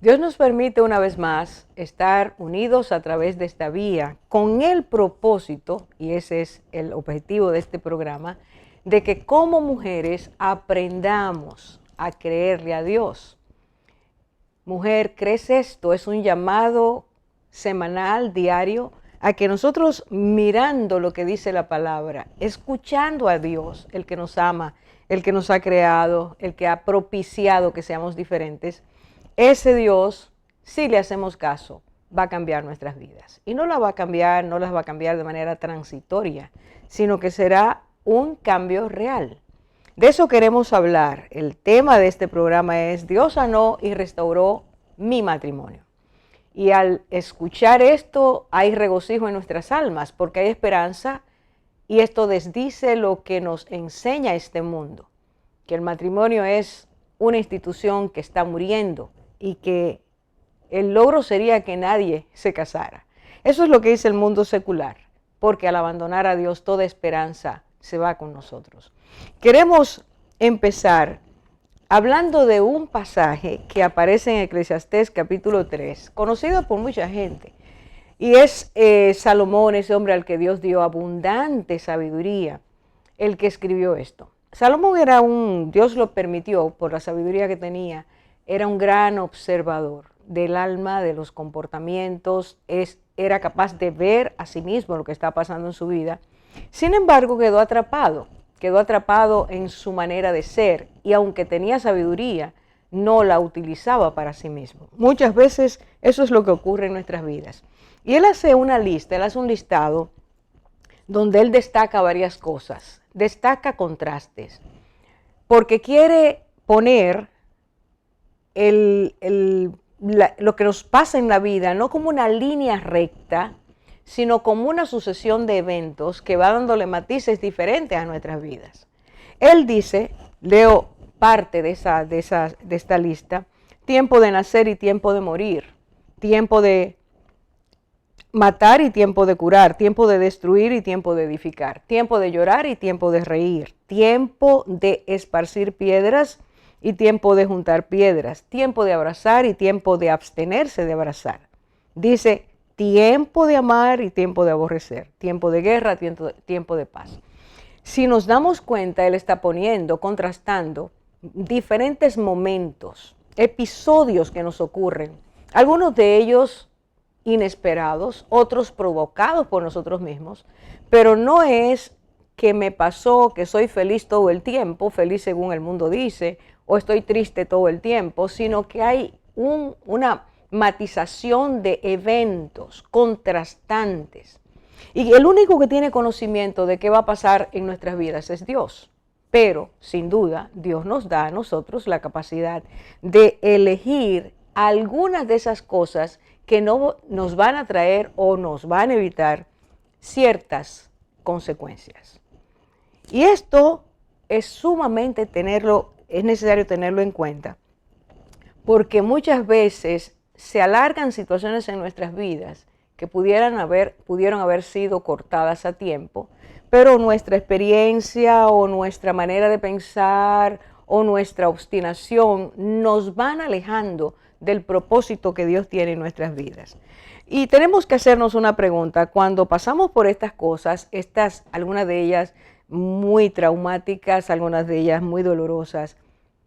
Dios nos permite una vez más estar unidos a través de esta vía con el propósito, y ese es el objetivo de este programa, de que como mujeres aprendamos a creerle a Dios. Mujer, ¿crees esto? Es un llamado semanal, diario, a que nosotros mirando lo que dice la palabra, escuchando a Dios, el que nos ama, el que nos ha creado, el que ha propiciado que seamos diferentes, ese Dios, si le hacemos caso, va a cambiar nuestras vidas. Y no las va a cambiar, no las va a cambiar de manera transitoria, sino que será un cambio real. De eso queremos hablar. El tema de este programa es Dios sanó y restauró mi matrimonio. Y al escuchar esto hay regocijo en nuestras almas porque hay esperanza y esto desdice lo que nos enseña este mundo, que el matrimonio es una institución que está muriendo y que el logro sería que nadie se casara. Eso es lo que dice el mundo secular, porque al abandonar a Dios toda esperanza se va con nosotros. Queremos empezar hablando de un pasaje que aparece en Eclesiastés capítulo 3, conocido por mucha gente, y es Salomón, ese hombre al que Dios dio abundante sabiduría, el que escribió esto. Salomón era Dios lo permitió por la sabiduría que tenía, era un gran observador del alma, de los comportamientos, era capaz de ver a sí mismo lo que está pasando en su vida. Sin embargo, quedó atrapado en su manera de ser y aunque tenía sabiduría, no la utilizaba para sí mismo. Muchas veces eso es lo que ocurre en nuestras vidas. Y él hace una lista, él hace un listado donde él destaca varias cosas, destaca contrastes, porque quiere poner lo que nos pasa en la vida no como una línea recta, sino como una sucesión de eventos que va dándole matices diferentes a nuestras vidas. Él dice, leo parte de esta lista, tiempo de nacer y tiempo de morir, tiempo de matar y tiempo de curar, tiempo de destruir y tiempo de edificar, tiempo de llorar y tiempo de reír, tiempo de esparcir piedras y tiempo de juntar piedras, tiempo de abrazar y tiempo de abstenerse de abrazar. Dice, tiempo de amar y tiempo de aborrecer, tiempo de guerra, tiempo de paz. Si nos damos cuenta, él está poniendo, contrastando diferentes momentos, episodios que nos ocurren, algunos de ellos inesperados, otros provocados por nosotros mismos, pero no es que me pasó, que soy feliz todo el tiempo, feliz según el mundo dice, o estoy triste todo el tiempo, sino que hay una matización de eventos contrastantes. Y el único que tiene conocimiento de qué va a pasar en nuestras vidas es Dios. Pero, sin duda, Dios nos da a nosotros la capacidad de elegir algunas de esas cosas que no nos van a traer o nos van a evitar ciertas consecuencias. Y esto es es necesario tenerlo en cuenta, porque muchas veces se alargan situaciones en nuestras vidas que pudieron haber sido cortadas a tiempo, pero nuestra experiencia o nuestra manera de pensar o nuestra obstinación nos van alejando del propósito que Dios tiene en nuestras vidas. Y tenemos que hacernos una pregunta, cuando pasamos por estas cosas, algunas de ellas muy traumáticas, algunas de ellas muy dolorosas,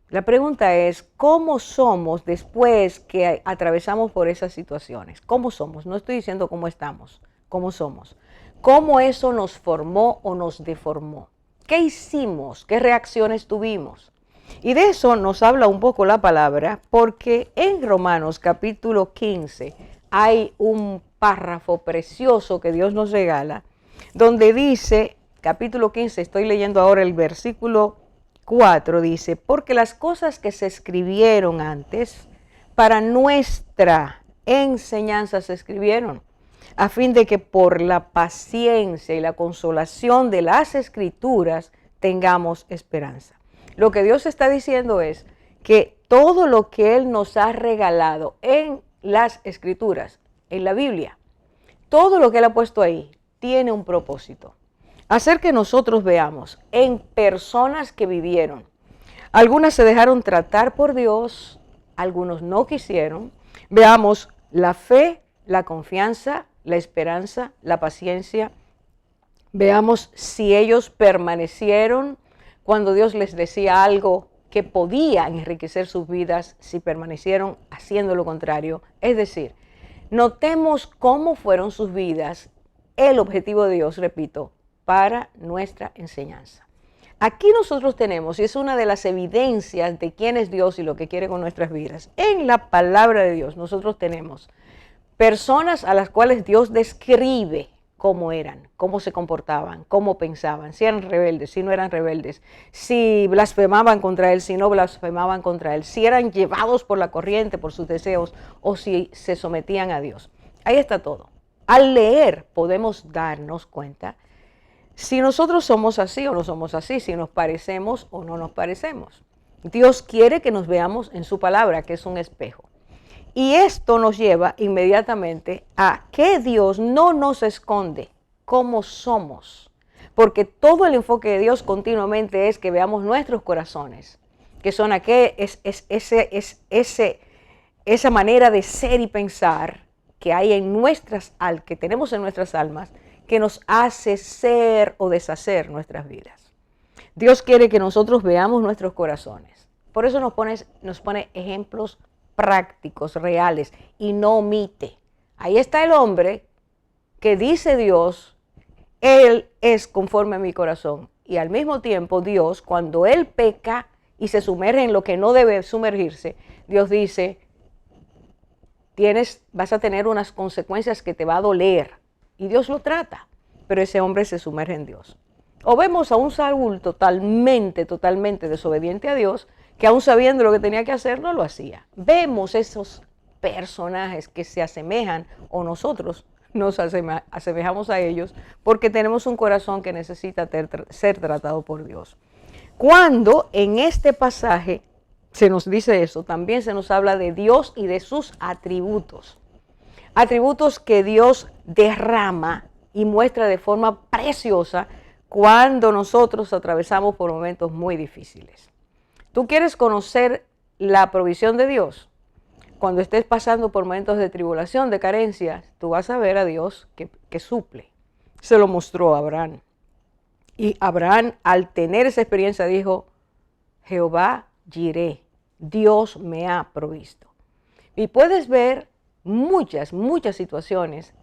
la pregunta es, ¿cómo somos después que atravesamos por esas situaciones? ¿Cómo somos? No estoy diciendo cómo estamos, cómo somos. ¿Cómo eso nos formó o nos deformó? ¿Qué hicimos? ¿Qué reacciones tuvimos? Y de eso nos habla un poco la palabra, porque en Romanos capítulo 15 hay un párrafo precioso que Dios nos regala, donde dice, capítulo 15, estoy leyendo ahora el versículo 4, dice, porque las cosas que se escribieron antes, para nuestra enseñanza se escribieron, a fin de que por la paciencia y la consolación de las Escrituras tengamos esperanza. Lo que Dios está diciendo es que todo lo que Él nos ha regalado en las Escrituras, en la Biblia, todo lo que Él ha puesto ahí, tiene un propósito. Hacer que nosotros veamos en personas que vivieron. Algunas se dejaron tratar por Dios, algunos no quisieron, Veamos la fe, la confianza, la esperanza, la paciencia. Veamos si ellos permanecieron cuando Dios les decía algo que podía enriquecer sus vidas, si permanecieron haciendo lo contrario. Es decir, notemos cómo fueron sus vidas, el objetivo de Dios, repito, para nuestra enseñanza. Aquí nosotros tenemos, y es una de las evidencias de quién es Dios y lo que quiere con nuestras vidas, en la palabra de Dios nosotros tenemos personas a las cuales Dios describe cómo eran, cómo se comportaban, cómo pensaban, si eran rebeldes, si no eran rebeldes, si blasfemaban contra Él, si no blasfemaban contra Él, si eran llevados por la corriente, por sus deseos, o si se sometían a Dios. Ahí está todo. Al leer podemos darnos cuenta si nosotros somos así o no somos así, si nos parecemos o no nos parecemos. Dios quiere que nos veamos en su palabra, que es un espejo. Y esto nos lleva inmediatamente a que Dios no nos esconde cómo somos, porque todo el enfoque de Dios continuamente es que veamos nuestros corazones, que son esa manera de ser y pensar que hay en que tenemos en nuestras almas, que nos hace ser o deshacer nuestras vidas. Dios quiere que nosotros veamos nuestros corazones. Por eso nos pone ejemplos prácticos, reales, y no omite. Ahí está el hombre que dice Dios, Él es conforme a mi corazón. Y al mismo tiempo Dios, cuando Él peca y se sumerge en lo que no debe sumergirse, Dios dice, vas a tener unas consecuencias que te va a doler. Y Dios lo trata, pero ese hombre se sumerge en Dios. O vemos a un Saúl totalmente desobediente a Dios, que aún sabiendo lo que tenía que hacer, no lo hacía. Vemos esos personajes que se asemejan, o nosotros nos asemejamos a ellos, porque tenemos un corazón que necesita ser tratado por Dios. Cuando en este pasaje se nos dice eso, también se nos habla de Dios y de sus atributos. Atributos que Dios derrama y muestra de forma preciosa cuando nosotros atravesamos por momentos muy difíciles. ¿Tú quieres conocer la provisión de Dios? Cuando estés pasando por momentos de tribulación, de carencias, tú vas a ver a Dios que suple. Se lo mostró a Abraham. Y Abraham, al tener esa experiencia, dijo, Jehová Jireh, Dios me ha provisto. Y puedes ver muchas situaciones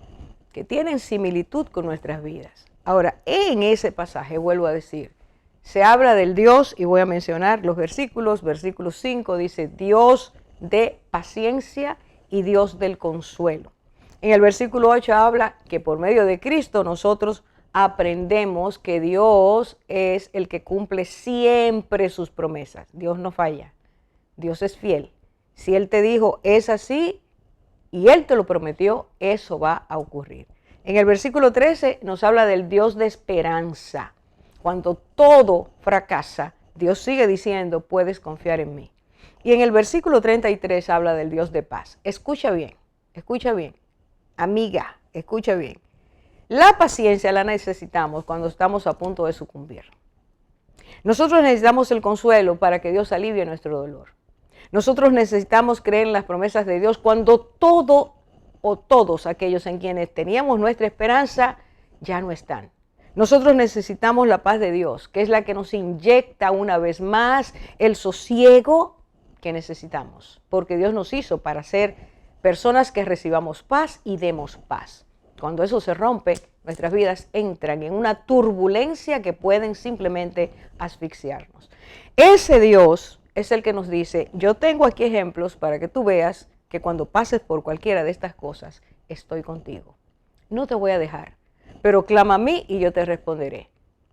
que tienen similitud con nuestras vidas. Ahora, en ese pasaje, vuelvo a decir, se habla del Dios, y voy a mencionar los versículos. Versículo 5 dice, Dios de paciencia y Dios del consuelo. En el versículo 8 habla que por medio de Cristo nosotros aprendemos que Dios es el que cumple siempre sus promesas. Dios no falla, Dios es fiel. Si Él te dijo, es así, y Él te lo prometió, eso va a ocurrir. En el versículo 13 nos habla del Dios de esperanza. Cuando todo fracasa, Dios sigue diciendo, puedes confiar en mí. Y en el versículo 33 habla del Dios de paz. Escucha bien, amiga, escucha bien. La paciencia la necesitamos cuando estamos a punto de sucumbir. Nosotros necesitamos el consuelo para que Dios alivie nuestro dolor. Nosotros necesitamos creer en las promesas de Dios cuando todo o todos aquellos en quienes teníamos nuestra esperanza ya no están. Nosotros necesitamos la paz de Dios, que es la que nos inyecta una vez más el sosiego que necesitamos, porque Dios nos hizo para ser personas que recibamos paz y demos paz. Cuando eso se rompe, nuestras vidas entran en una turbulencia que pueden simplemente asfixiarnos. Ese Dios es el que nos dice, yo tengo aquí ejemplos para que tú veas que cuando pases por cualquiera de estas cosas, estoy contigo. No te voy a dejar, pero clama a mí y yo te responderé.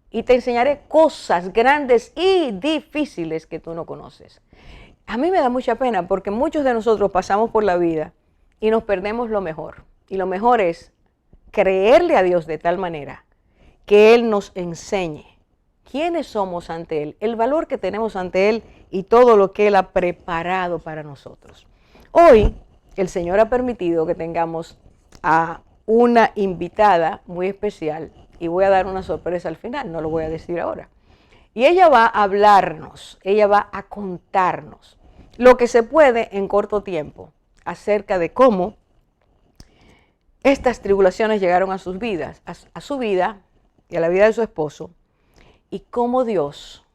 Y te enseñaré cosas grandes y difíciles que tú no conoces. A mí me da mucha pena porque muchos de nosotros pasamos por la vida y nos perdemos lo mejor. Y lo mejor es creerle a Dios de tal manera que Él nos enseñe quiénes somos ante Él, el valor que tenemos ante Él y todo lo que Él ha preparado para nosotros. Hoy el Señor ha permitido que tengamos a una invitada muy especial y voy a dar una sorpresa al final, no lo voy a decir ahora. Y ella va a hablarnos, ella va a contarnos lo que se puede en corto tiempo acerca de cómo estas tribulaciones llegaron a sus vidas, a su vida y a la vida de su esposo, y cómo Dios,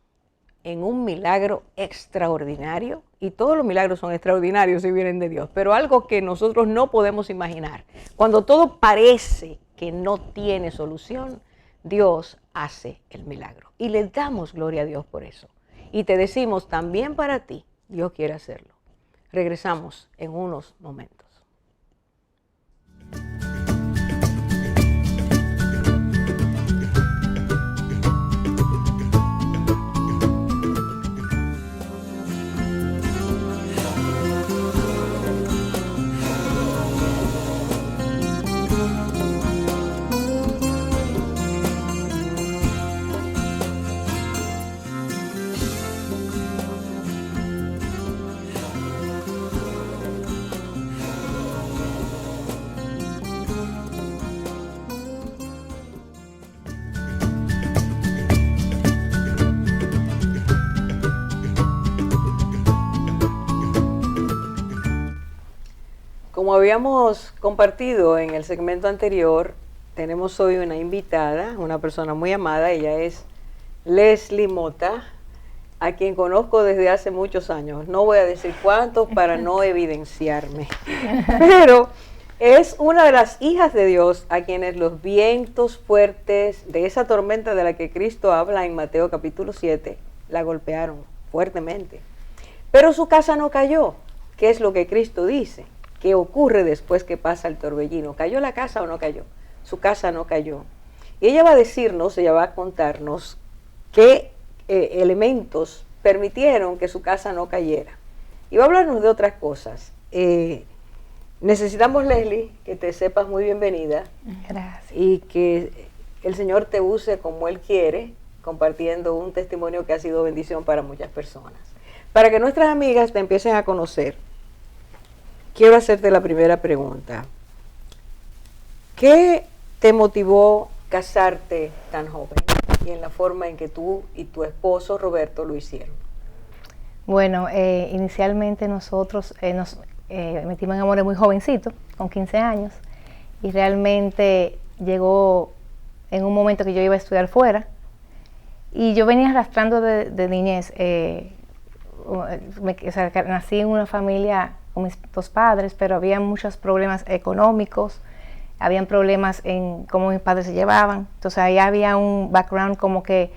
en un milagro extraordinario, y todos los milagros son extraordinarios si vienen de Dios, pero algo que nosotros no podemos imaginar, cuando todo parece que no tiene solución, Dios hace el milagro. Y le damos gloria a Dios por eso. Y te decimos, también para ti, Dios quiere hacerlo. Regresamos en unos momentos. Como habíamos compartido en el segmento anterior, tenemos hoy una invitada, una persona muy amada. Ella es Leslie Mota, a quien conozco desde hace muchos años. No voy a decir cuántos para no evidenciarme, pero es una de las hijas de Dios a quienes los vientos fuertes de esa tormenta de la que Cristo habla en Mateo capítulo 7 la golpearon fuertemente. Pero su casa no cayó. ¿Qué es lo que Cristo dice? ¿Qué ocurre después que pasa el torbellino? ¿Cayó la casa o no cayó? Su casa no cayó. Y ella va a decirnos, ella va a contarnos qué elementos permitieron que su casa no cayera. Y va a hablarnos de otras cosas. Necesitamos, Leslie, que te sepas muy bienvenida. Gracias. Y que el Señor te use como Él quiere, compartiendo un testimonio que ha sido bendición para muchas personas. Para que nuestras amigas te empiecen a conocer, quiero hacerte la primera pregunta. ¿Qué te motivó casarte tan joven y en la forma en que tú y tu esposo Roberto lo hicieron? Bueno, inicialmente nosotros nos metimos en amores muy jovencitos, con 15 años, y realmente llegó en un momento que yo iba a estudiar fuera, y yo venía arrastrando de niñez. Nací en una familia con mis dos padres, pero había muchos problemas económicos, habían problemas en cómo mis padres se llevaban. Entonces ahí había un background como que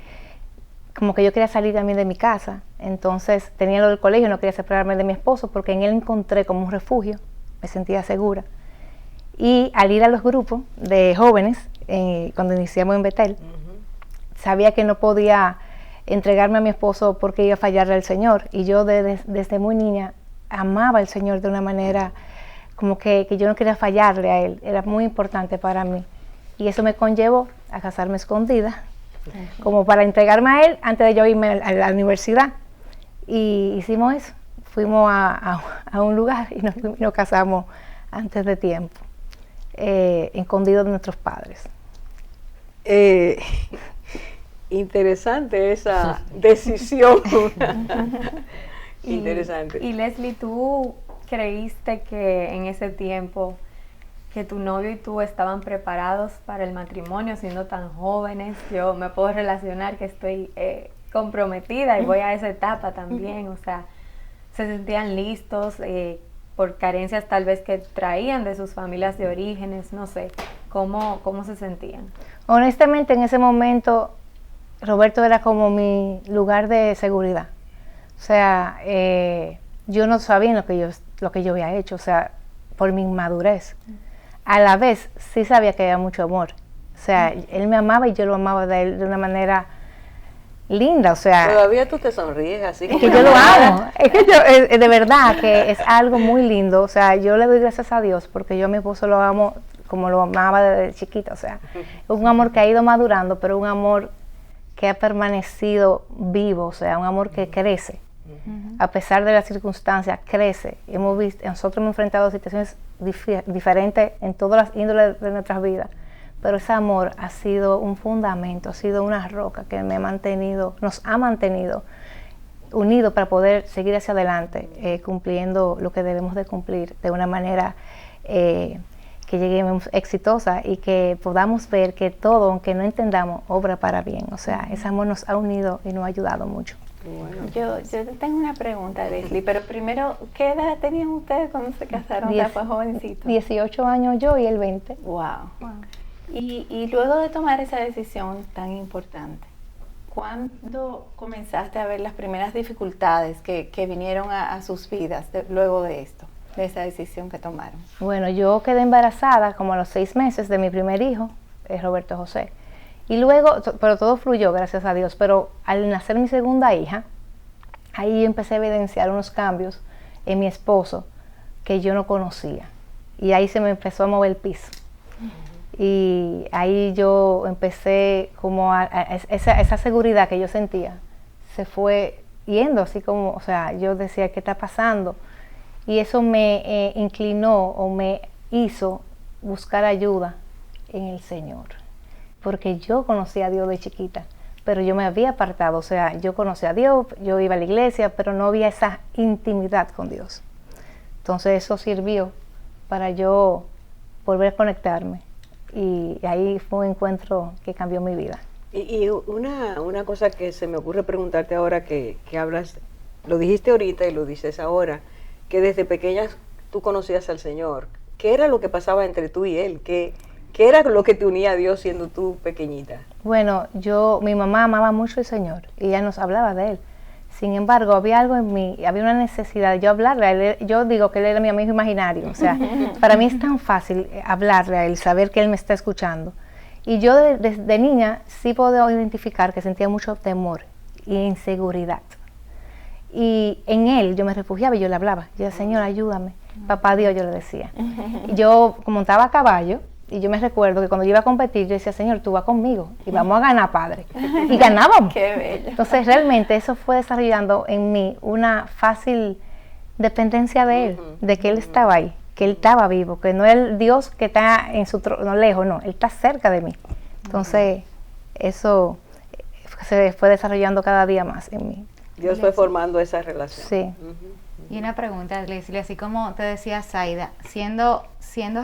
yo quería salir también de mi casa. Entonces tenía lo del colegio, no quería separarme de mi esposo porque en él encontré como un refugio, me sentía segura. Y al ir a los grupos de jóvenes, cuando iniciamos en Betel, sabía que no podía entregarme a mi esposo porque iba a fallarle al Señor. Y yo desde muy niña amaba al Señor de una manera como que yo no quería fallarle a Él. Era muy importante para mí. Y eso me conllevó a casarme escondida, como para entregarme a Él antes de yo irme a la universidad. Y hicimos eso. Fuimos a un lugar y nos casamos antes de tiempo, escondidos de nuestros padres. Interesante esa decisión. Interesante. Y Leslie, ¿tú creíste que en ese tiempo que tu novio y tú estaban preparados para el matrimonio siendo tan jóvenes? Yo me puedo relacionar que estoy comprometida y voy a esa etapa también. O sea, ¿se sentían listos por carencias tal vez que traían de sus familias de orígenes? No sé, ¿cómo se sentían? Honestamente, en ese momento, Roberto era como mi lugar de seguridad. O sea, yo no sabía lo que yo había hecho, o sea, por mi inmadurez. A la vez, sí sabía que había mucho amor. O sea, él me amaba y yo lo amaba de él de una manera linda, o sea. Todavía tú te sonríes así como. Es que yo lo amo. Es que yo, de verdad, que es algo muy lindo. O sea, yo le doy gracias a Dios porque yo a mi esposo lo amo como lo amaba desde chiquita. O sea, es un amor que ha ido madurando, pero un amor que ha permanecido vivo, o sea, un amor que crece. A pesar de las circunstancias, crece. Nosotros hemos enfrentado situaciones diferentes en todas las índoles de nuestras vidas, pero ese amor ha sido un fundamento, ha sido una roca que nos ha mantenido unidos para poder seguir hacia adelante, cumpliendo lo que debemos de cumplir de una manera que lleguemos exitosa y que podamos ver que todo, aunque no entendamos, obra para bien. O sea, ese amor nos ha unido y nos ha ayudado mucho. Bueno. Yo tengo una pregunta, Leslie, pero primero, ¿qué edad tenían ustedes cuando se casaron? Fue jovencito. 18 años yo y él 20. Wow. Y luego de tomar esa decisión tan importante, ¿cuándo comenzaste a ver las primeras dificultades que vinieron a sus vidas luego de esto, de esa decisión que tomaron? Bueno, yo quedé embarazada como a los 6 meses de mi primer hijo, Roberto José. Y luego, pero todo fluyó, gracias a Dios, pero al nacer mi segunda hija, ahí yo empecé a evidenciar unos cambios en mi esposo que yo no conocía. Y ahí se me empezó a mover el piso. Y ahí yo empecé como esa seguridad que yo sentía, se fue yendo, así como, o sea, yo decía, ¿qué está pasando? Y eso me inclinó o me hizo buscar ayuda en el Señor. Porque yo conocía a Dios de chiquita, pero yo me había apartado, o sea, yo conocía a Dios, yo iba a la iglesia, pero no había esa intimidad con Dios. Entonces eso sirvió para yo volver a conectarme, y ahí fue un encuentro que cambió mi vida. Y una cosa que se me ocurre preguntarte ahora que hablas, lo dijiste ahorita y lo dices ahora, que desde pequeña tú conocías al Señor. ¿Qué era lo que pasaba entre tú y Él? ¿Qué era lo que te unía a Dios siendo tú pequeñita? Bueno, mi mamá amaba mucho al Señor y ella nos hablaba de Él. Sin embargo, había algo en mí, había una necesidad de yo hablarle a Él. Yo digo que Él era mi amigo imaginario. O sea, para mí es tan fácil hablarle a Él, saber que Él me está escuchando. Y yo desde niña sí puedo identificar que sentía mucho temor e inseguridad. Y en Él yo me refugiaba y yo le hablaba. Yo decía, Señor, ayúdame. Papá Dios, yo le decía. Y yo montaba a caballo. Y yo me recuerdo que cuando yo iba a competir, yo decía, Señor, tú vas conmigo y vamos a ganar, Padre. Y ganábamos. Qué bello. Entonces, realmente eso fue desarrollando en mí una fácil dependencia de Él, de que Él estaba ahí, que Él estaba vivo, que no es el Dios que está en su trono lejos, no, Él está cerca de mí. Entonces, eso se fue desarrollando cada día más en mí. Dios fue formando esa relación. Sí. Y una pregunta, Leslie, así como te decía Zaida, siendo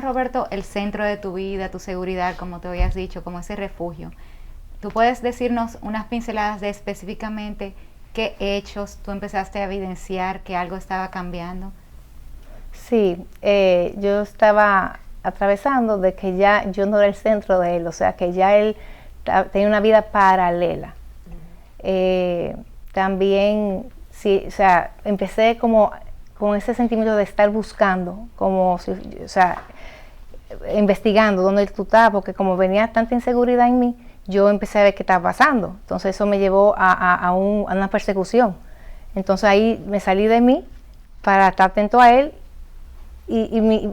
Roberto el centro de tu vida, tu seguridad, como te habías dicho, como ese refugio, ¿tú puedes decirnos unas pinceladas de específicamente qué hechos tú empezaste a evidenciar que algo estaba cambiando? Sí, yo estaba atravesando de que ya yo no era el centro de Él, o sea, que ya Él tenía una vida paralela. También, sí, o sea, empecé como con ese sentimiento de estar buscando, como si, o sea, investigando dónde tú estabas, porque como venía tanta inseguridad en mí, yo empecé a ver qué estaba pasando. Entonces eso me llevó a una persecución. Entonces ahí me salí de mí para estar atento a Él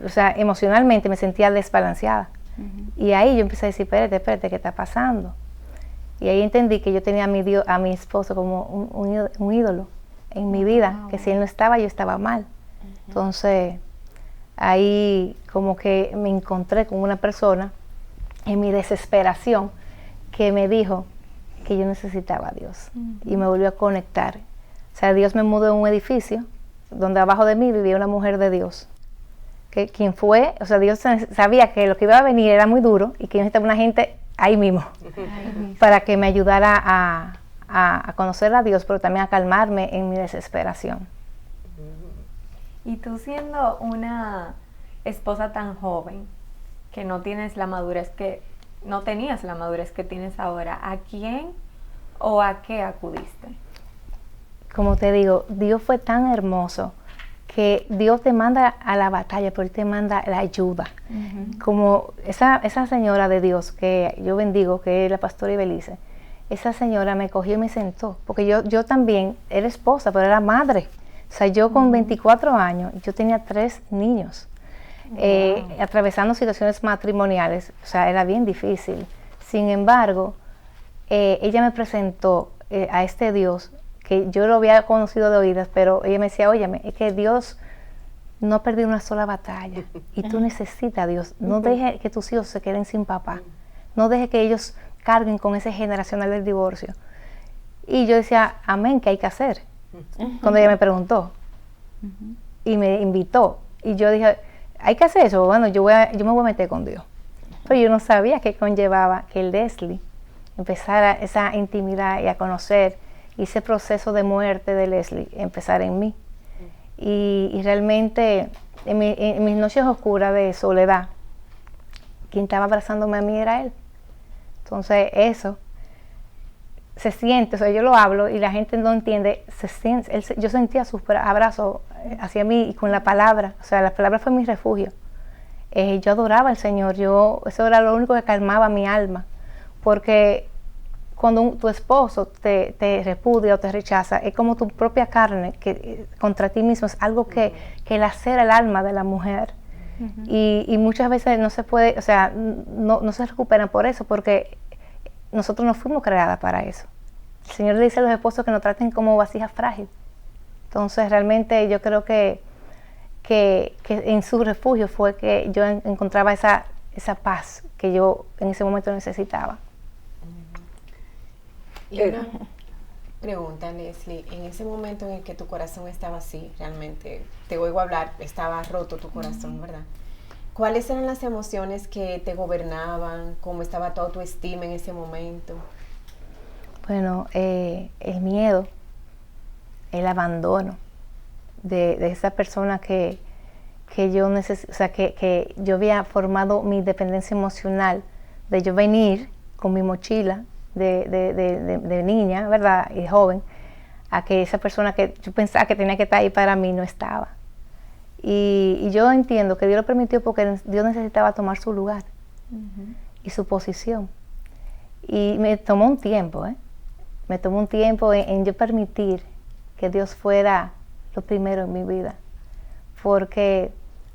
o sea, emocionalmente me sentía desbalanceada. Y ahí yo empecé a decir, espérate, ¿qué está pasando? Y ahí entendí que yo tenía a mi esposo como un ídolo en mi vida, que si él no estaba, yo estaba mal. Entonces, ahí como que me encontré con una persona en mi desesperación que me dijo que yo necesitaba a Dios y me volvió a conectar. O sea, Dios me mudó en un edificio donde abajo de mí vivía una mujer de Dios. Quien fue, o sea, Dios sabía que lo que iba a venir era muy duro y que yo necesitaba una gente ahí mismo para que me ayudara a conocer a Dios, pero también a calmarme en mi desesperación. Y tú siendo una esposa tan joven, que no tenías la madurez que tienes ahora, ¿a quién o a qué acudiste? Como te digo, Dios fue tan hermoso que Dios te manda a la batalla, pero Él te manda la ayuda. Como esa señora de Dios que yo bendigo, que es la pastora Ibelice, esa señora me cogió y me sentó, porque yo también era esposa, pero era madre. O sea, yo con 24 años, yo tenía 3 niños, atravesando situaciones matrimoniales, o sea, era bien difícil. Sin embargo, ella me presentó a este Dios, que yo lo había conocido de oídas, pero ella me decía, óyeme, es que Dios no ha perdido una sola batalla, y tú necesitas a Dios. No dejes que tus hijos se queden sin papá, no dejes que ellos carguen con ese generacional del divorcio. Y yo decía, amén, ¿qué hay que hacer? cuando ella me preguntó y me invitó. Y yo dije, hay que hacer eso, bueno, yo me voy a meter con Dios. Pero yo no sabía que conllevaba que Leslie empezara esa intimidad y a conocer, y ese proceso de muerte de Leslie empezar en mí. Y realmente en mis noches oscuras de soledad, quien estaba abrazándome a mí era él. Entonces eso se siente, o sea, yo lo hablo y la gente no entiende, se siente, yo sentía sus abrazos hacia mí y con la palabra, o sea, la palabra fue mi refugio. Yo adoraba al Señor, eso era lo único que calmaba mi alma, porque cuando tu esposo te repudia o te rechaza, es como tu propia carne que contra ti mismo, es algo que lacera el alma de la mujer. Y muchas veces no se puede, o sea, no se recuperan por eso, porque nosotros no fuimos creadas para eso. El Señor le dice a los esposos que nos traten como vasija frágil. Entonces realmente yo creo que en su refugio fue que yo encontraba esa paz que yo en ese momento necesitaba. Y una pregunta, Leslie, en ese momento en el que tu corazón estaba así, realmente, te oigo hablar, estaba roto tu corazón, ¿verdad? ¿Cuáles eran las emociones que te gobernaban? ¿Cómo estaba tu autoestima en ese momento? Bueno, el miedo, el abandono de esa persona que yo o sea, que yo había formado mi dependencia emocional, de yo venir con mi mochila de niña, ¿verdad? Y joven, a que esa persona que yo pensaba que tenía que estar ahí para mí no estaba. Y yo entiendo que Dios lo permitió porque Dios necesitaba tomar su lugar y su posición. Y me tomó un tiempo, me tomó un tiempo en yo permitir que Dios fuera lo primero en mi vida. Porque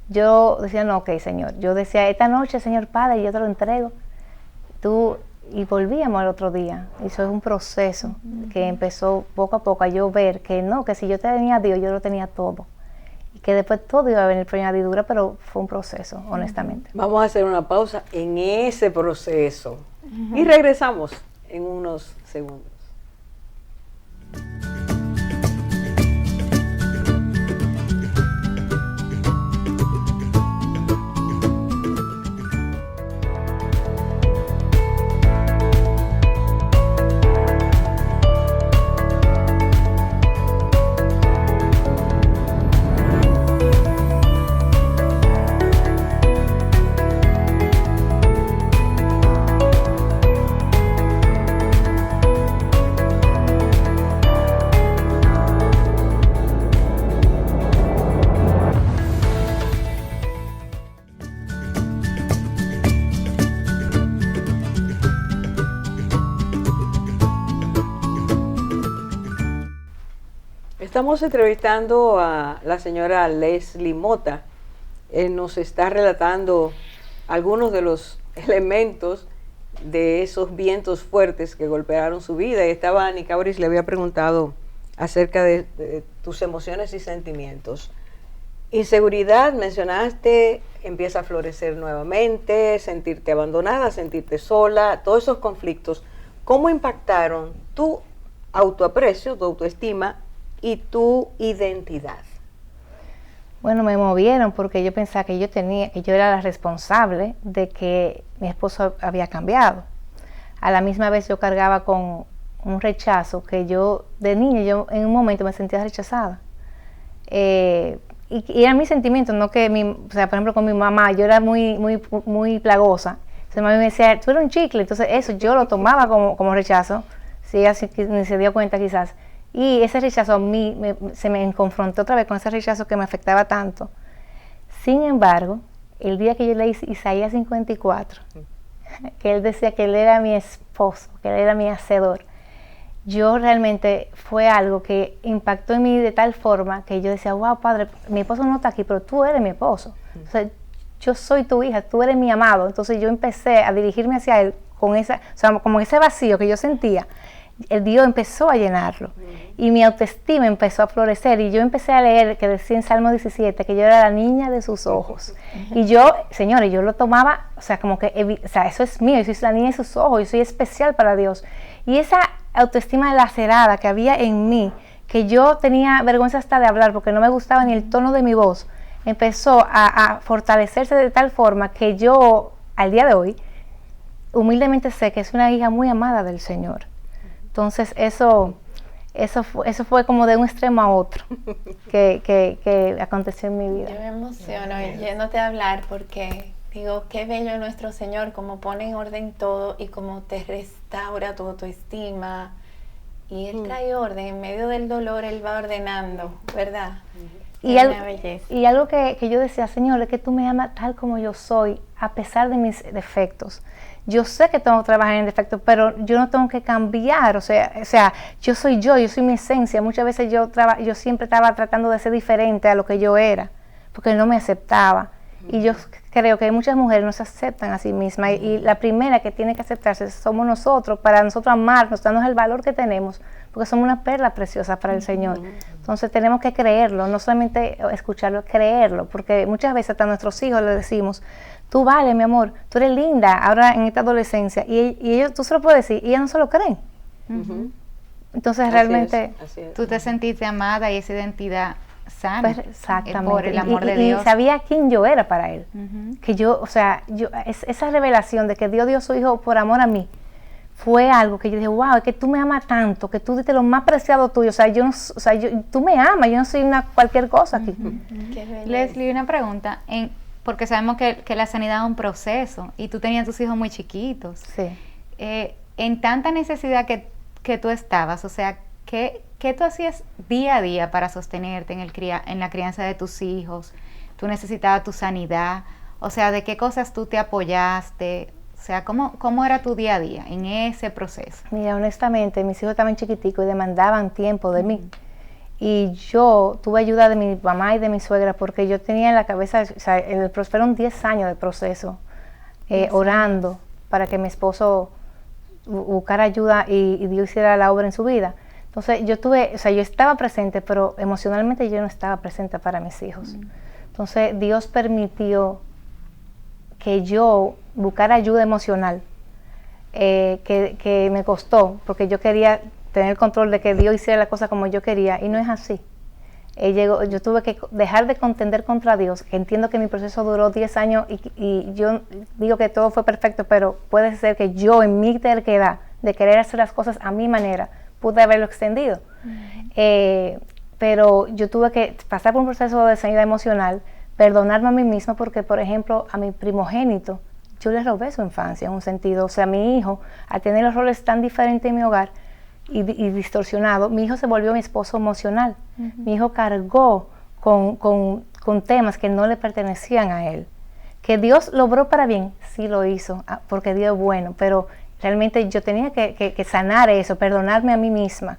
yo decía, no, ok, Señor. Yo decía, esta noche, Señor Padre, yo te lo entrego. Y volvíamos al otro día. Eso es un proceso que empezó poco a poco a yo ver que no, que si yo tenía a Dios, yo lo tenía todo. Y que después todo iba a venir por añadidura, pero fue un proceso, honestamente. Vamos a hacer una pausa en ese proceso y regresamos en unos segundos. Estamos entrevistando a la señora Leslie Mota. Nos está relatando algunos de los elementos de esos vientos fuertes que golpearon su vida. Y estaba Ani Cabris, le había preguntado acerca de tus emociones y sentimientos. Inseguridad, mencionaste, empieza a florecer nuevamente, sentirte abandonada, sentirte sola, todos esos conflictos. ¿Cómo impactaron tu autoaprecio, tu autoestima y tu identidad? Bueno, me movieron porque yo pensaba que yo era la responsable de que mi esposo había cambiado. A la misma vez yo cargaba con un rechazo que yo, de niña, yo en un momento me sentía rechazada. Y era mi sentimiento, no que o sea, por ejemplo, con mi mamá, yo era muy plagosa. Entonces mi mamá me decía, tú eres un chicle, entonces eso yo lo tomaba como rechazo, si ella ni se dio cuenta quizás. Y ese rechazo a mí se me confrontó otra vez con ese rechazo que me afectaba tanto. Sin embargo, el día que yo leí Isaías 54, que él decía que él era mi esposo, que él era mi hacedor, yo realmente fue algo que impactó en mí de tal forma que yo decía, wow, Padre, mi esposo no está aquí, pero tú eres mi esposo. O sea, yo soy tu hija, tú eres mi amado. Entonces yo empecé a dirigirme hacia él con como ese vacío que yo sentía. El Dios empezó a llenarlo y mi autoestima empezó a florecer y yo empecé a leer que decía en Salmo 17 que yo era la niña de sus ojos y yo, señores, yo lo tomaba, o sea, como que, o sea, eso es mío, yo soy la niña de sus ojos, yo soy especial para Dios y esa autoestima lacerada que había en mí, que yo tenía vergüenza hasta de hablar porque no me gustaba ni el tono de mi voz, empezó a fortalecerse de tal forma que yo, al día de hoy, humildemente sé que es una hija muy amada del Señor. Entonces eso fue como de un extremo a otro que aconteció en mi vida. Yo me emociono yéndote a hablar porque digo, qué bello nuestro Señor, cómo pone en orden todo y cómo te restaura tu autoestima. Y Él trae orden, en medio del dolor Él va ordenando, ¿verdad? Y algo que yo decía, Señor, es que tú me amas tal como yo soy, a pesar de mis defectos. Yo sé que tengo que trabajar en defectos, pero yo no tengo que cambiar, o sea, yo soy mi esencia. Muchas veces yo siempre estaba tratando de ser diferente a lo que yo era, porque no me aceptaba. Y yo creo que muchas mujeres no se aceptan a sí mismas, y la primera que tiene que aceptarse somos nosotros, para nosotros amarnos, darnos el valor que tenemos, porque somos una perla preciosa para el Señor. Entonces tenemos que creerlo, no solamente escucharlo, creerlo, porque muchas veces hasta a nuestros hijos les decimos, tú vales, mi amor, tú eres linda, ahora en esta adolescencia, y ellos, tú se lo puedes decir, y ellas no se lo creen. Entonces realmente... Así es. Tú te sentiste amada y esa identidad sana. Pues, exactamente. Por el amor de Dios. Y sabía quién yo era para Él. Que yo, o sea, esa revelación de que Dios dio a su Hijo por amor a mí, fue algo que yo dije, wow, es que tú me amas tanto, que tú diste lo más preciado tuyo, tú me amas, yo no soy cualquier cosa aquí. Leslie, una pregunta, porque sabemos que la sanidad es un proceso, y tú tenías tus hijos muy chiquitos. Sí. En tanta necesidad que tú estabas, o sea, ¿qué tú hacías día a día para sostenerte en la crianza de tus hijos? ¿Tú necesitabas tu sanidad? O sea, ¿de qué cosas tú te apoyaste? O sea, ¿cómo era tu día a día en ese proceso? Mira, honestamente, mis hijos estaban chiquiticos y demandaban tiempo de mí. Y yo tuve ayuda de mi mamá y de mi suegra, porque yo tenía en la cabeza, o sea, fueron 10 años de proceso, orando para que mi esposo buscara ayuda y Dios hiciera la obra en su vida. Entonces yo estaba presente, pero emocionalmente yo no estaba presente para mis hijos. Entonces Dios permitió que yo buscara ayuda emocional, que me costó, porque yo quería tener el control de que Dios hiciera la cosa como yo quería, y no es así. Yo tuve que dejar de contender contra Dios, que entiendo que mi proceso duró 10 años y yo digo que todo fue perfecto, pero puede ser que yo en mi terquedad de querer hacer las cosas a mi manera, pude haberlo extendido. Pero yo tuve que pasar por un proceso de sanidad emocional, perdonarme a mí misma, porque, por ejemplo, a mi primogénito, yo le robé su infancia en un sentido. O sea, mi hijo, al tener los roles tan diferentes en mi hogar y distorsionado, mi hijo se volvió mi esposo emocional. Mi hijo cargó con temas que no le pertenecían a él. Que Dios logró para bien, sí lo hizo, porque Dios es bueno, pero realmente yo tenía que sanar eso, perdonarme a mí misma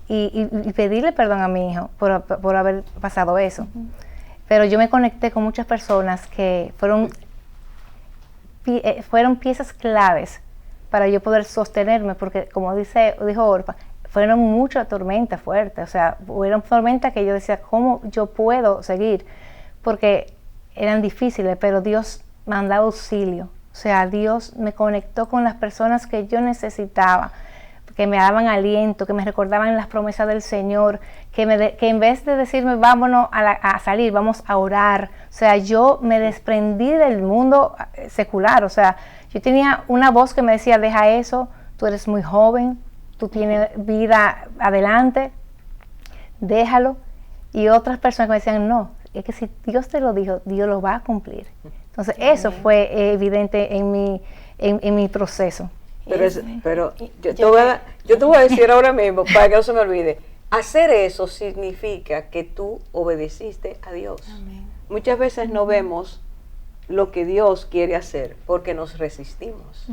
y pedirle perdón a mi hijo por haber pasado eso. Pero yo me conecté con muchas personas que fueron piezas claves para yo poder sostenerme, porque como dijo Orfa, fueron muchas tormentas fuertes, o sea, fueron tormentas que yo decía, ¿cómo yo puedo seguir? Porque eran difíciles, pero Dios mandaba auxilio. O sea, Dios me conectó con las personas que yo necesitaba, que me daban aliento, que me recordaban las promesas del Señor, que en vez de decirme vámonos a salir, vamos a orar. O sea, yo me desprendí del mundo secular. O sea, yo tenía una voz que me decía, deja eso, tú eres muy joven, tú tienes vida adelante, déjalo. Y otras personas que me decían, no, es que si Dios te lo dijo, Dios lo va a cumplir. Entonces, eso fue evidente en mi proceso. Pero yo te voy a decir ahora mismo, para que no se me olvide, hacer eso significa que tú obedeciste a Dios. Amén. Muchas veces no vemos lo que Dios quiere hacer porque nos resistimos.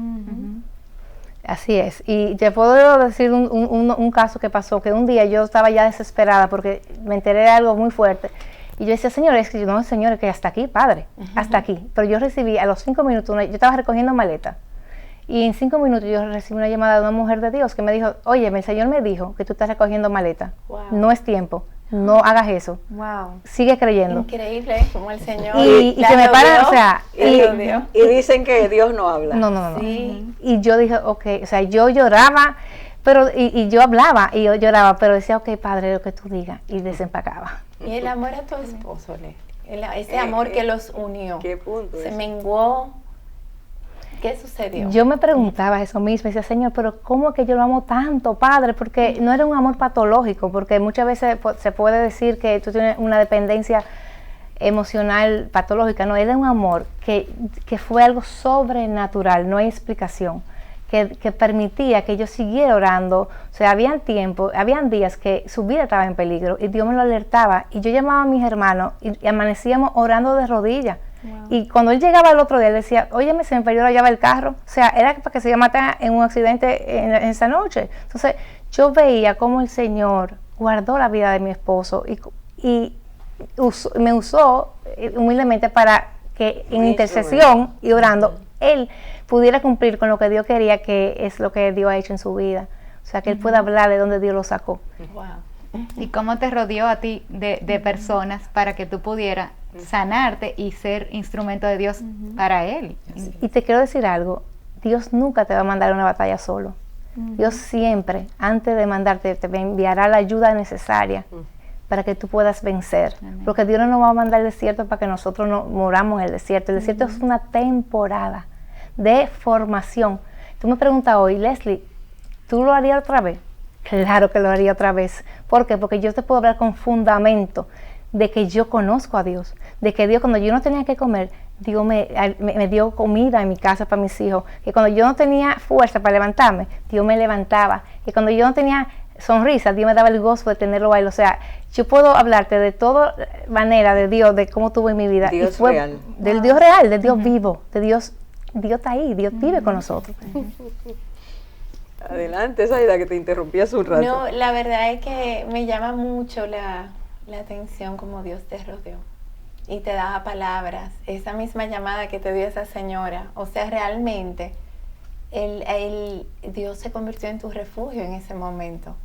Así es. Y te puedo decir un caso que pasó, que un día yo estaba ya desesperada porque me enteré de algo muy fuerte. Y yo decía, Señor, es que no, Señor, que hasta aquí, Padre, hasta aquí. Pero yo recibí a los 5 minutos, yo estaba recogiendo maleta. Y en 5 minutos yo recibí una llamada de una mujer de Dios que me dijo, oye, el Señor me dijo que tú estás recogiendo maleta. Wow. No es tiempo, no hagas eso. Wow. Sigue creyendo. Increíble como el Señor. Y se me para, o sea, y dicen que Dios no habla. No. Sí. Y yo dije, ok, o sea, yo lloraba, Pero, y yo hablaba y yo lloraba, pero decía, ok, padre, lo que tú digas, y desempacaba. Y el amor a tu esposo, ese amor que los unió, ¿Qué punto se es? menguó. ¿Qué sucedió? Yo me preguntaba eso mismo, decía, Señor, pero ¿cómo es que yo lo amo tanto, Padre? Porque no era un amor patológico, porque muchas veces se puede decir que tú tienes una dependencia emocional patológica, no, era un amor que fue algo sobrenatural, no hay explicación, que permitía que yo siguiera orando. O sea, habían días que su vida estaba en peligro y Dios me lo alertaba y yo llamaba a mis hermanos y amanecíamos orando de rodillas. Wow. Y cuando él llegaba el otro día, él decía, óyeme, se me perdió la llave del carro. O sea, era para que se matara en un accidente en esa noche. Entonces, yo veía cómo el Señor guardó la vida de mi esposo y me usó humildemente para que en intercesión y orando, él pudiera cumplir con lo que Dios quería, que es lo que Dios ha hecho en su vida. O sea, que él pueda hablar de dónde Dios lo sacó. Wow. ¿Y cómo te rodeó a ti de personas para que tú pudieras sanarte y ser instrumento de Dios para Él? Y te quiero decir algo, Dios nunca te va a mandar una batalla solo. Dios siempre, antes de mandarte, te enviará la ayuda necesaria para que tú puedas vencer. Porque Dios no nos va a mandar al desierto para que nosotros no moramos en el desierto. El desierto es una temporada de formación. Tú me preguntas hoy, Leslie, ¿tú lo harías otra vez? Claro que lo haría otra vez. ¿Por qué? Porque yo te puedo hablar con fundamento de que yo conozco a Dios, de que Dios, cuando yo no tenía que comer, Dios me dio comida en mi casa para mis hijos, que cuando yo no tenía fuerza para levantarme, Dios me levantaba, que cuando yo no tenía sonrisa, Dios me daba el gozo de tenerlo baile. O sea, yo puedo hablarte de toda manera de Dios, de cómo tuve en mi vida. Dios real. Del Dios real, del Dios vivo, de Dios está ahí, Dios vive con nosotros. Adelante, Saida, que te interrumpí hace un rato. No, la verdad es que me llama mucho la atención como Dios te rodeó y te daba palabras, esa misma llamada que te dio esa señora. O sea, realmente Dios se convirtió en tu refugio en ese momento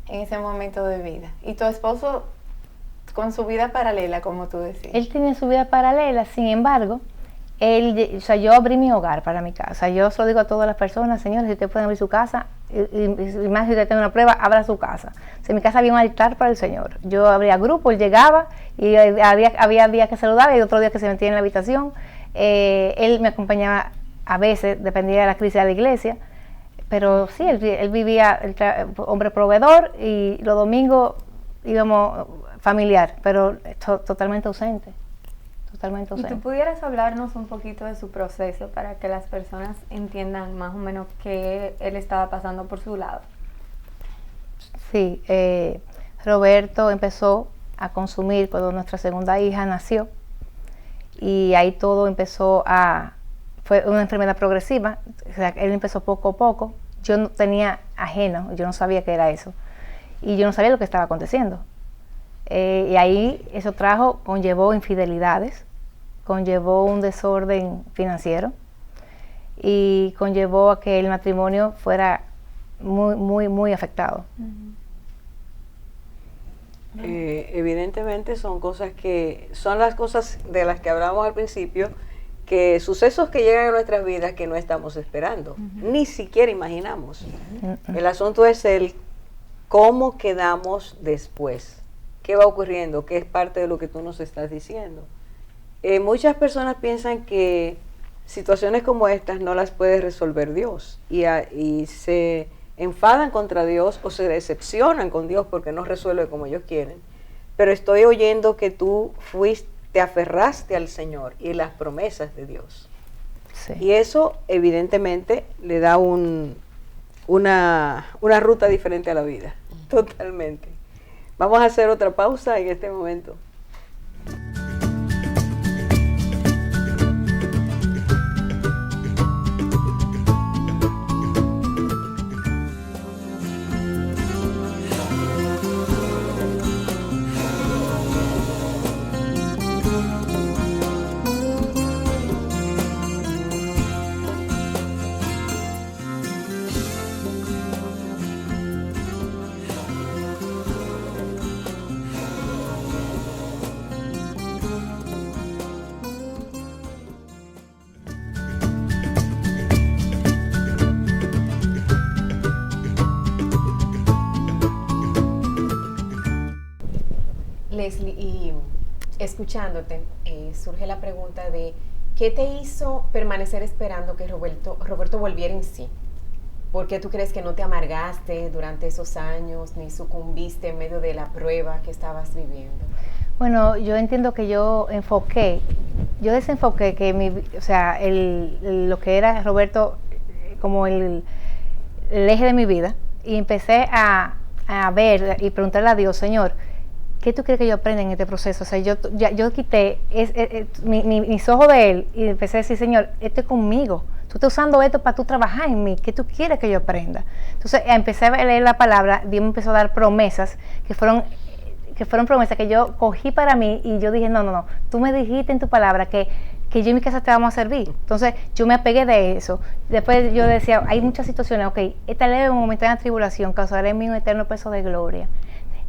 de vida. Y tu esposo con su vida paralela, como tú decías. Él tiene su vida paralela, sin embargo, yo abrí mi hogar para mi casa. Yo se lo digo a todas las personas, señores, si ustedes pueden abrir su casa, y más si usted tiene una prueba, abra su casa. En mi casa había un altar para el Señor. Yo abría grupos, él llegaba, y había días que saludaba y otros días que se metía en la habitación. Él me acompañaba a veces, dependía de la crisis de la iglesia, pero sí, él vivía, hombre proveedor, y los domingos íbamos familiar, pero totalmente ausente. ¿Y tú pudieras hablarnos un poquito de su proceso para que las personas entiendan más o menos qué él estaba pasando por su lado? Sí, Roberto empezó a consumir cuando nuestra segunda hija nació y ahí todo fue una enfermedad progresiva. O sea, él empezó poco a poco. Yo no tenía ajeno, yo no sabía qué era eso y yo no sabía lo que estaba aconteciendo. Y ahí eso conllevó infidelidades, conllevó un desorden financiero y conllevó a que el matrimonio fuera muy, muy, muy afectado. Evidentemente son las cosas de las que hablamos al principio, que sucesos que llegan a nuestras vidas que no estamos esperando, ni siquiera imaginamos. El asunto es cómo quedamos después. ¿Qué va ocurriendo? ¿Qué es parte de lo que tú nos estás diciendo? Muchas personas piensan que situaciones como estas no las puede resolver Dios y se enfadan contra Dios o se decepcionan con Dios porque no resuelve como ellos quieren. Pero estoy oyendo que tú te aferraste al Señor y las promesas de Dios. Sí. Y eso evidentemente le da una ruta diferente a la vida, totalmente. Vamos a hacer otra pausa en este momento. Leslie, y escuchándote, surge la pregunta de ¿qué te hizo permanecer esperando que Roberto volviera en sí? ¿Por qué tú crees que no te amargaste durante esos años ni sucumbiste en medio de la prueba que estabas viviendo? Bueno, yo entiendo que yo desenfoqué que lo que era Roberto como el eje de mi vida, y empecé a ver y preguntarle a Dios, Señor, ¿qué tú crees que yo aprenda en este proceso? O sea, yo quité mis ojos de Él y empecé a decir, Señor, esto es conmigo. Tú estás usando esto para tú trabajar en mí. ¿Qué tú quieres que yo aprenda? Entonces empecé a leer la palabra. Dios me empezó a dar promesas que fueron promesas que yo cogí para mí, y yo dije, no, tú me dijiste en tu palabra que yo en mi casa te vamos a servir. Entonces yo me apegué de eso. Después yo decía, hay muchas situaciones, esta leve momentánea tribulación causará en mí un eterno peso de gloria.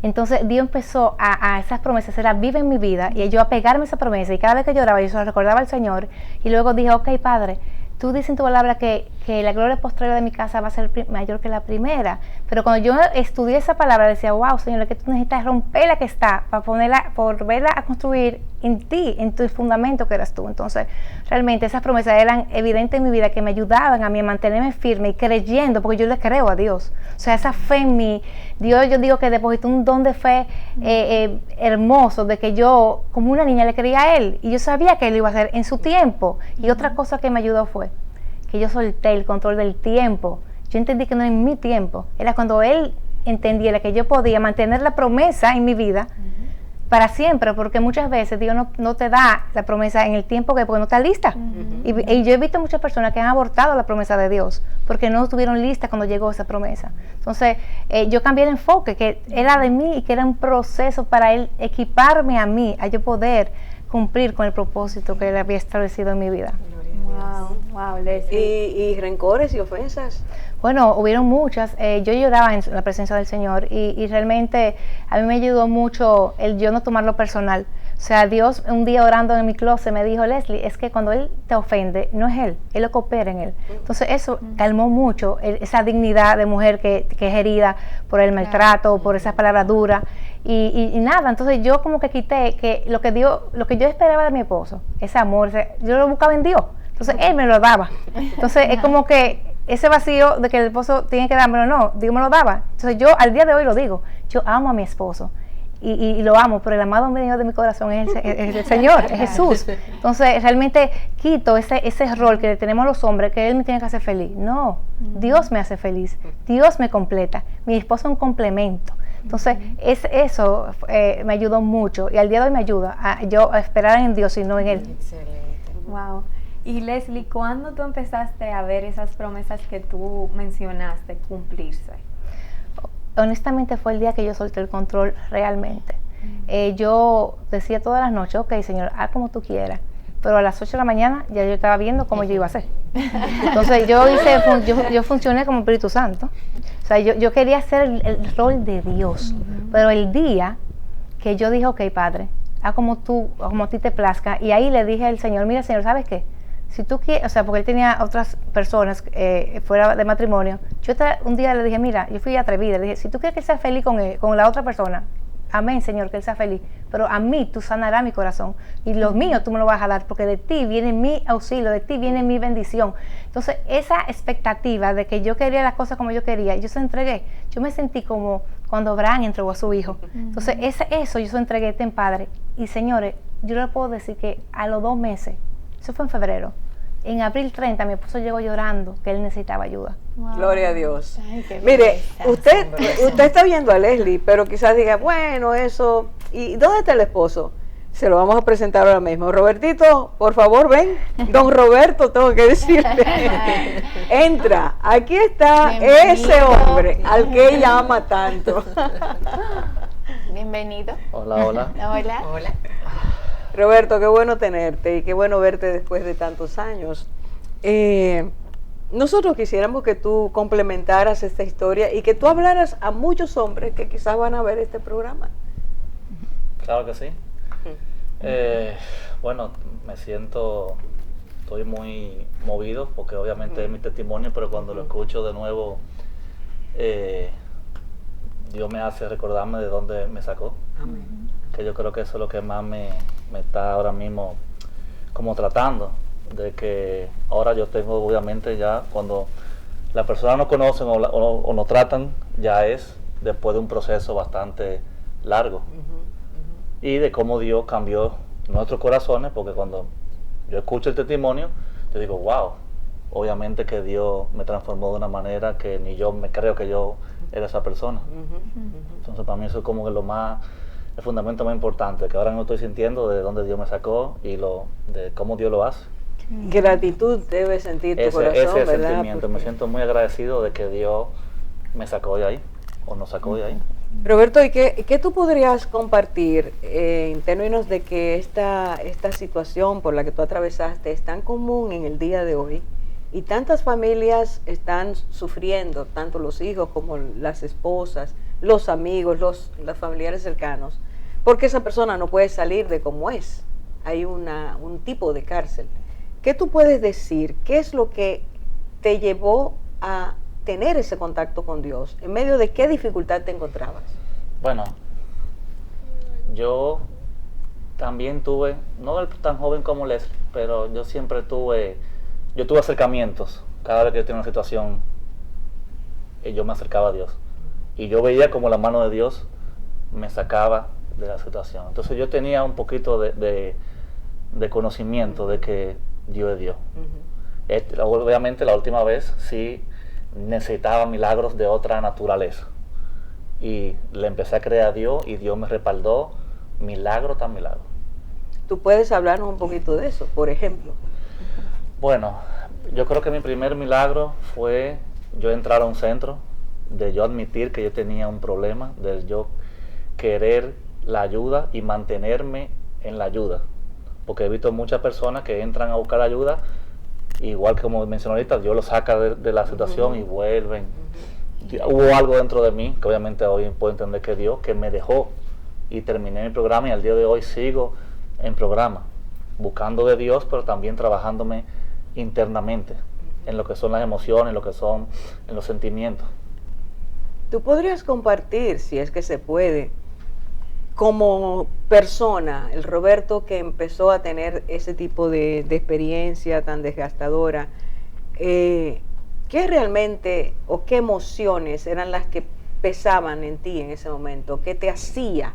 Entonces Dios empezó a esas promesas, era viva en mi vida, y yo a pegarme a esa promesa, y cada vez que lloraba yo se lo recordaba al Señor, y luego dije, Padre, tú dices en tu palabra que la gloria postrera de mi casa va a ser mayor que la primera. Pero cuando yo estudié esa palabra, decía, wow, Señor, es que tú necesitas romper la que está para volverla a construir en ti, en tu fundamento que eras tú. Entonces, realmente esas promesas eran evidentes en mi vida, que me ayudaban a mí a mantenerme firme y creyendo, porque yo le creo a Dios. O sea, esa fe en mí, Dios, yo digo que depositó un don de fe hermoso, de que yo, como una niña, le creía a Él, y yo sabía que Él lo iba a hacer en su tiempo. Y otra cosa que me ayudó fue que yo solté el control del tiempo. Yo entendí que no era en mi tiempo, era cuando Él entendiera que yo podía mantener la promesa en mi vida para siempre, porque muchas veces Dios no te da la promesa en el tiempo porque no está lista. Y yo he visto muchas personas que han abortado la promesa de Dios porque no estuvieron listas cuando llegó esa promesa. Entonces yo cambié el enfoque, que era de mí y que era un proceso para Él equiparme a mí, a yo poder cumplir con el propósito que Él había establecido en mi vida. Wow, Leslie. ¿Y rencores y ofensas? Bueno, hubieron muchas. Yo lloraba en la presencia del Señor, y realmente a mí me ayudó mucho el yo no tomarlo personal. O sea, Dios un día orando en mi closet me dijo, Leslie, es que cuando Él te ofende, no es Él lo coopera en Él. Entonces eso calmó mucho esa dignidad de mujer que es herida por el maltrato, por esas palabras duras. Y nada, entonces yo como que quité que lo que yo esperaba de mi esposo, ese amor, yo lo buscaba en Dios. Entonces Él me lo daba. Entonces es como que ese vacío de que el esposo tiene que dármelo, no, Dios me lo daba. Entonces yo al día de hoy lo digo, yo amo a mi esposo y lo amo, pero el amado mío de mi corazón es el Señor, es Jesús. Entonces realmente quito ese rol que tenemos los hombres, que Él me tiene que hacer feliz. No, Dios me hace feliz, Dios me completa, mi esposo es un complemento. Entonces eso me ayudó mucho, y al día de hoy me ayuda a esperar en Dios y no en Él. Excelente. Wow. Y Leslie, ¿cuándo tú empezaste a ver esas promesas que tú mencionaste cumplirse? Honestamente fue el día que yo solté el control realmente. Yo decía todas las noches, Señor, haz como tú quieras. Pero a las 8 de la mañana ya yo estaba viendo cómo yo iba a hacer. Entonces yo funcioné como Espíritu Santo. O sea, yo quería hacer el rol de Dios. Pero el día que yo dije, Padre, haz como a ti te plazca. Y ahí le dije al Señor, mira, Señor, ¿sabes qué? Si tú quieres, o sea, porque él tenía otras personas fuera de matrimonio, un día le dije, mira, yo fui atrevida, le dije, si tú quieres que él sea feliz con la otra persona, amén, Señor, que él sea feliz, pero a mí tú sanarás mi corazón, y los míos tú me lo vas a dar, porque de ti viene mi auxilio, de ti viene mi bendición. Entonces, esa expectativa de que yo quería las cosas como yo quería, yo se entregué. Yo me sentí como cuando Abraham entregó a su hijo. Entonces, eso yo se entregué en Padre. Y señores, yo le puedo decir que a los 2 meses, eso fue en febrero, en abril 30 mi esposo llegó llorando que él necesitaba ayuda. Wow. Gloria a Dios. Ay, mire, usted está viendo a Leslie, pero quizás diga, bueno, eso, ¿y dónde está el esposo? Se lo vamos a presentar ahora mismo. Robertito, por favor, ven. Don Roberto, tengo que decirte. Entra, aquí está ese hombre al que ella ama tanto. Bienvenido. Hola, hola. Hola. Hola. Roberto, qué bueno tenerte y qué bueno verte después de tantos años. Nosotros quisiéramos que tú complementaras esta historia y que tú hablaras a muchos hombres que quizás van a ver este programa. Claro que sí. Bueno, estoy muy movido porque obviamente es mi testimonio, pero cuando lo escucho de nuevo, Dios me hace recordarme de dónde me sacó. Amén. que yo creo que eso es lo que más me está ahora mismo como tratando, de que ahora yo tengo, obviamente, ya cuando las personas nos conocen o nos tratan, ya es después de un proceso bastante largo. Y de cómo Dios cambió nuestros corazones, porque cuando yo escucho el testimonio, yo digo, wow, obviamente que Dios me transformó de una manera que ni yo me creo que yo era esa persona. Entonces para mí eso es como que el fundamento más importante, que ahora no estoy sintiendo de dónde Dios me sacó y de cómo Dios lo hace. Gratitud debe sentir tu corazón, Ese es el ¿verdad? sentimiento, me siento muy agradecido de que Dios me sacó de ahí, o nos sacó de ahí. Roberto, ¿y qué tú podrías compartir en términos de que esta situación por la que tú atravesaste es tan común en el día de hoy y tantas familias están sufriendo, tanto los hijos como las esposas, los amigos, los familiares cercanos, porque esa persona no puede salir de como es? Hay un tipo de cárcel. ¿Qué tú puedes decir? ¿Qué es lo que te llevó a tener ese contacto con Dios? ¿En medio de qué dificultad te encontrabas? Bueno, yo también tuve, no tan joven como Leslie, pero yo siempre tuve acercamientos. Cada vez que yo tenía una situación, yo me acercaba a Dios. Y yo veía como la mano de Dios me sacaba de la situación. Entonces yo tenía un poquito de conocimiento de que Dios es Dios. Obviamente la última vez sí necesitaba milagros de otra naturaleza. Y le empecé a creer a Dios y Dios me respaldó milagro tras milagro. ¿Tú puedes hablarnos un poquito de eso, por ejemplo? Bueno, yo creo que mi primer milagro fue yo entrar a un centro, de yo admitir que yo tenía un problema, de yo querer la ayuda y mantenerme en la ayuda. Porque he visto muchas personas que entran a buscar ayuda, igual que como mencioné ahorita, Dios los saca de la situación y vuelven. Hubo algo dentro de mí, que obviamente hoy puedo entender que Dios, que me dejó y terminé mi programa y al día de hoy sigo en programa, buscando de Dios, pero también trabajándome internamente, en lo que son las emociones, en los sentimientos. ¿Tú podrías compartir, si es que se puede, como persona, el Roberto que empezó a tener ese tipo de experiencia tan desgastadora, qué realmente o qué emociones eran las que pesaban en ti en ese momento? ¿Qué te hacía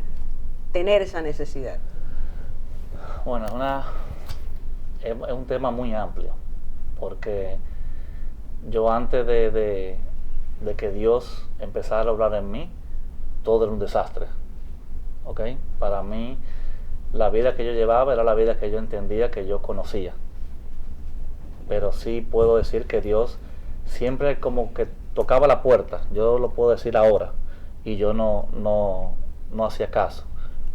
tener esa necesidad? Bueno, es un tema muy amplio, porque yo antes de que Dios empezara a obrar en mí, todo era un desastre. ¿Okay? Para mí, la vida que yo llevaba era la vida que yo entendía, que yo conocía. Pero sí puedo decir que Dios siempre como que tocaba la puerta, yo lo puedo decir ahora, y yo no hacía caso.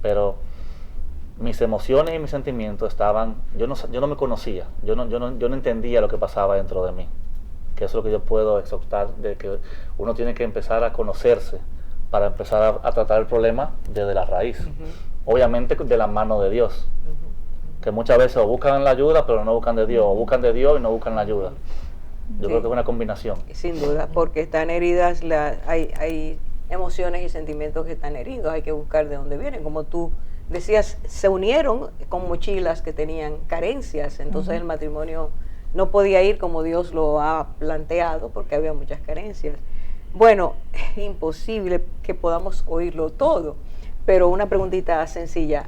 Pero mis emociones y mis sentimientos estaban, yo no me conocía, yo no entendía lo que pasaba dentro de mí. Que eso es lo que yo puedo exhortar, de que uno tiene que empezar a conocerse para empezar a tratar el problema desde la raíz. Obviamente de la mano de Dios. Que muchas veces o buscan la ayuda, pero no buscan de Dios, o buscan de Dios y no buscan la ayuda. Yo creo que es una combinación. Sin duda, porque están heridas, hay emociones y sentimientos que están heridos, hay que buscar de dónde vienen. Como tú decías, se unieron con mochilas que tenían carencias, entonces el matrimonio no podía ir como Dios lo ha planteado porque había muchas carencias. Bueno, es imposible que podamos oírlo todo, pero una preguntita sencilla.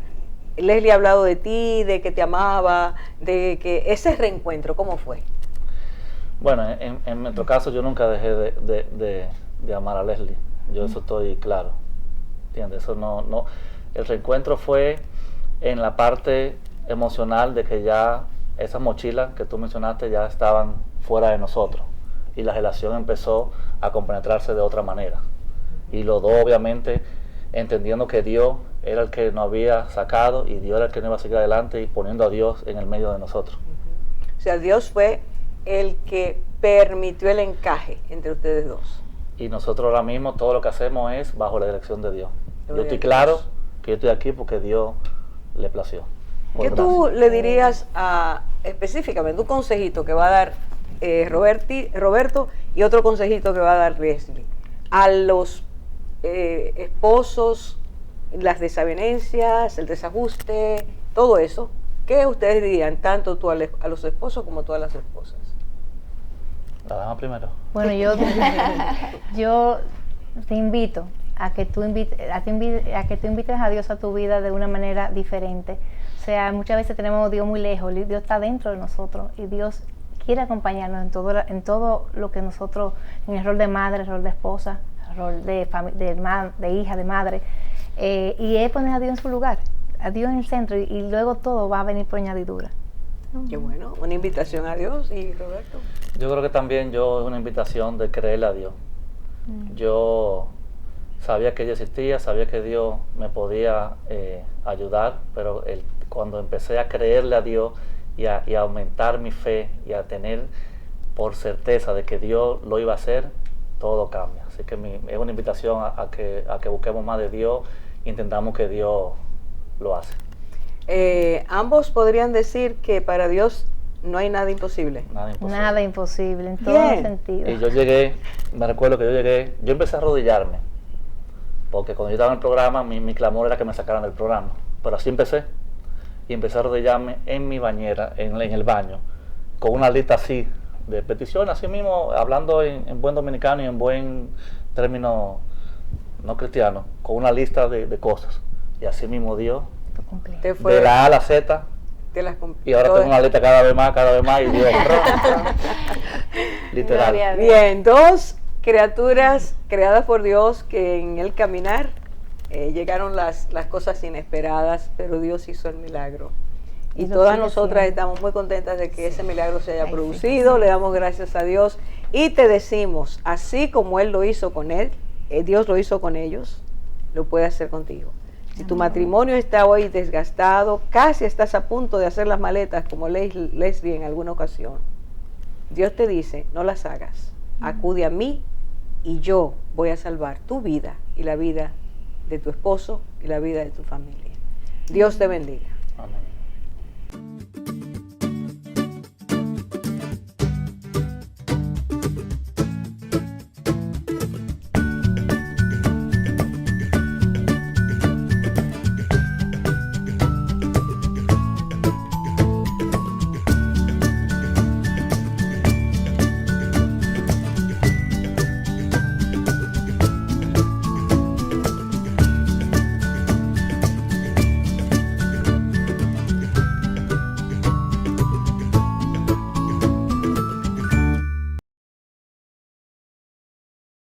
Leslie ha hablado de ti, de que te amaba, de que ese reencuentro, ¿cómo fue? Bueno, en nuestro caso yo nunca dejé de amar a Leslie. Yo eso estoy claro. ¿Entiendes? Eso no. El reencuentro fue en la parte emocional de que ya esas mochilas que tú mencionaste ya estaban fuera de nosotros y la relación empezó a compenetrarse de otra manera. Y los dos obviamente entendiendo que Dios era el que nos había sacado y Dios era el que nos iba a seguir adelante y poniendo a Dios en el medio de nosotros. O sea, Dios fue el que permitió el encaje entre ustedes dos. Y nosotros ahora mismo todo lo que hacemos es bajo la dirección de Dios. Yo estoy claro que yo estoy aquí porque Dios le plació. ¿Qué tú le dirías específicamente, un consejito que va a dar Roberto y otro consejito que va a dar Leslie a los esposos las desavenencias, el desajuste, todo eso, ¿qué ustedes dirían, tanto tú a los esposos como tú a las esposas? La dama primero. Bueno, yo te invito a que tú invites a Dios a tu vida de una manera diferente. O sea, muchas veces tenemos a Dios muy lejos, Dios está dentro de nosotros y Dios quiere acompañarnos en todo lo que nosotros, en el rol de madre, el rol de esposa, el rol de hija, de madre, y es poner a Dios en su lugar, a Dios en el centro, y luego todo va a venir por añadidura. Qué bueno, una invitación a Dios. ¿Y Roberto? Yo creo que también es una invitación de creerle a Dios. Yo sabía que ella existía, sabía que Dios me podía ayudar, pero cuando empecé a creerle a Dios y a aumentar mi fe y a tener por certeza de que Dios lo iba a hacer, todo cambia. Así que es una invitación a que busquemos más de Dios e intentamos que Dios lo hace. Ambos podrían decir que para Dios no hay nada imposible. Nada imposible, en todos los sentidos. Y me recuerdo que yo empecé a arrodillarme, porque cuando yo estaba en el programa, mi clamor era que me sacaran del programa. Pero así empecé, y empecé a arrodillarme en mi bañera, en el baño, con una lista así de peticiones, así mismo, hablando en buen dominicano y en buen término no cristiano, con una lista de cosas. Y así mismo Dios, de la A a la Z, y ahora tengo una lista cada vez más, y Dios, literal. Bien, dos criaturas creadas por Dios que en el caminar llegaron las cosas inesperadas, pero Dios hizo el milagro. Y todas nosotras estamos muy contentas de que ese milagro se haya producido, le damos gracias a Dios y te decimos, así como Él lo hizo con él, Dios lo hizo con ellos, lo puede hacer contigo. Si tu matrimonio está hoy desgastado, casi estás a punto de hacer las maletas como Leslie en alguna ocasión, Dios te dice, no las hagas, acude a mí y yo voy a salvar tu vida y la vida de tu esposo y la vida de tu familia. Dios te bendiga. Amén.